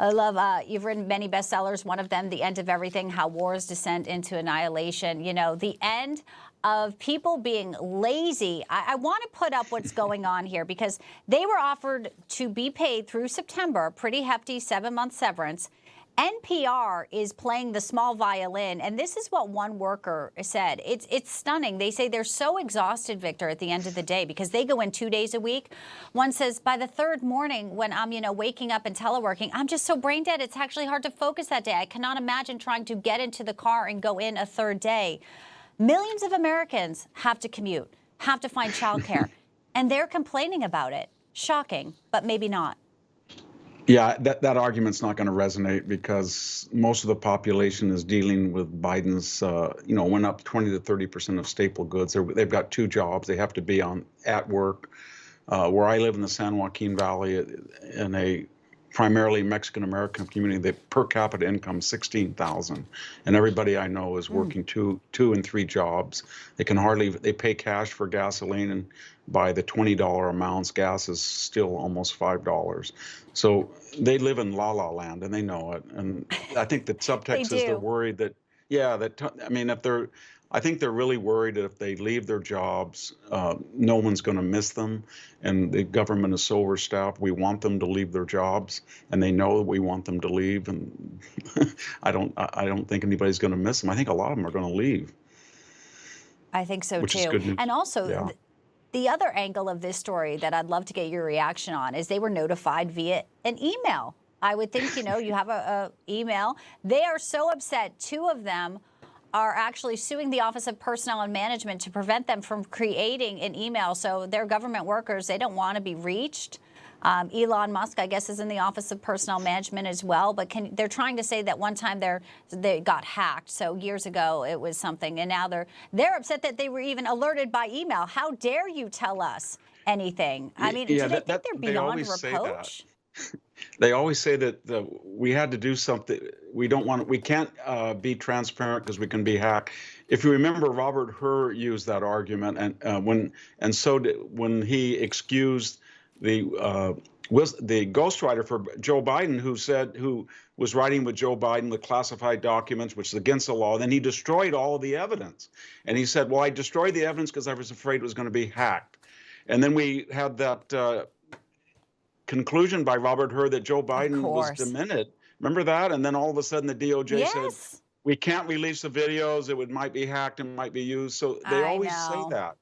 I love, you've written many bestsellers, one of them, The End of Everything, How Wars Descend into Annihilation. You know, the end of people being lazy. I want to put up what's going on here because they were offered to be paid through September, pretty hefty 7-month severance. NPR is playing the small violin, and this is what one worker said. It's stunning. They say they're so exhausted, Victor, at the end of the day because they go in 2 days a week. One says, by the third morning when I'm, waking up and teleworking, I'm just so brain dead. It's actually hard to focus that day. I cannot imagine trying to get into the car and go in a third day. Millions of Americans have to commute, have to find childcare, and they're complaining about it. Shocking, but maybe not. Yeah, that argument's not going to resonate because most of the population is dealing with Biden's, went up 20 to 30% of staple goods. They've got 2 jobs. They have to be at work. Where I live in the San Joaquin Valley, in a primarily Mexican-American community, the per capita income is $16,000. And everybody I know is working two and 3 jobs. They pay cash for gasoline, and by the $20 amounts, gas is still almost $5. So they live in la-la land, and they know it. And I think the subtext is they're worried that, I think they're really worried that if they leave their jobs, no one's going to miss them. And the government is so overstaffed. We want them to leave their jobs, and they know that we want them to leave. And I don't think anybody's going to miss them. I think a lot of them are going to leave. I think so which too. Is good news. And also, the other angle of this story that I'd love to get your reaction on is they were notified via an email. I would think, you have a email. They are so upset. 2 of them are actually suing the Office of Personnel and Management to prevent them from creating an email. So they're government workers. They don't want to be reached. Elon Musk, I guess, is in the Office of Personnel Management as well. But they're trying to say that one time they got hacked. So years ago it was something. And now they're upset that they were even alerted by email. How dare you tell us anything? I mean, do they think they're beyond reproach? They always say that we had to do something. We can't be transparent because we can be hacked. If you remember, Robert Hur used that argument, and when he excused the ghostwriter for Joe Biden, who was writing with Joe Biden with classified documents, which is against the law. Then he destroyed all of the evidence, and he said, "Well, I destroyed the evidence because I was afraid it was going to be hacked." And then we had that conclusion by Robert Hur that Joe Biden was demented. Remember that? And then all of a sudden the DOJ said, we can't release the videos. It might be hacked and might be used. So they always say that.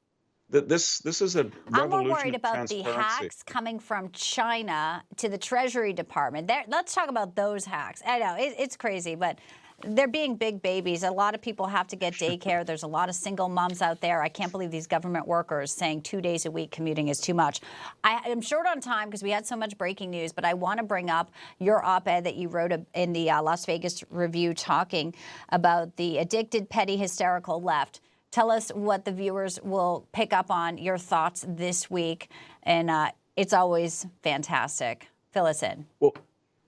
This is a revolution. I'm more worried about the hacks coming from China to the Treasury Department. Let's talk about those hacks. I know it's crazy, but they're being big babies. A lot of people have to get daycare. There's a lot of single moms out there. I can't believe these government workers saying 2 days a week commuting is too much. I am short on time because we had so much breaking news, but I want to bring up your op-ed that you wrote in the Las Vegas Review talking about the addicted, petty, hysterical left. Tell us what the viewers will pick up on, your thoughts this week. And it's always fantastic. Fill us in.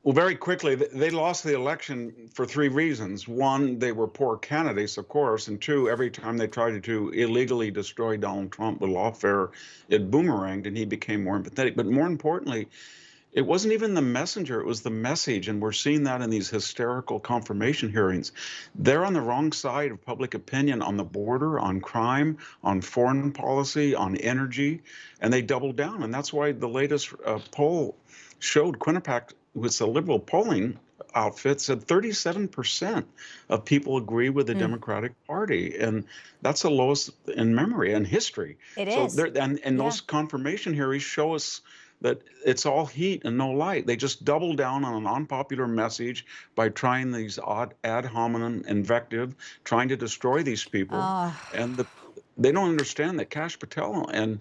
Well, very quickly, they lost the election for 3 reasons. 1, they were poor candidates, of course. And 2, every time they tried to illegally destroy Donald Trump with lawfare, it boomeranged and he became more empathetic. But more importantly, it wasn't even the messenger, it was the message. And we're seeing that in these hysterical confirmation hearings. They're on the wrong side of public opinion on the border, on crime, on foreign policy, on energy, and they doubled down. And that's why the latest poll showed Quinnipiac, with the liberal polling outfit, said 37% of people agree with the Democratic Party. And that's the lowest in memory and history. It is. And those confirmation hearings show us that it's all heat and no light. They just double down on an unpopular message by trying these ad hominem invective, trying to destroy these people. And they don't understand that Kash Patel and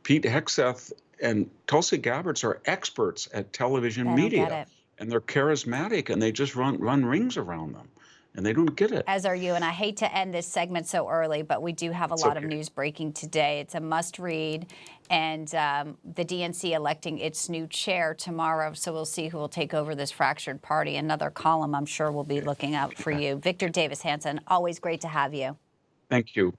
Pete Hegseth and Tulsi Gabbard are experts at television media, and they're charismatic, and they just run rings around them, and they don't get it. As are you, and I hate to end this segment so early, but we do have a lot of news breaking today. It's a must-read, and the DNC electing its new chair tomorrow, so we'll see who will take over this fractured party. Another column I'm sure we'll be looking out for you. Victor Davis Hanson, always great to have you. Thank you.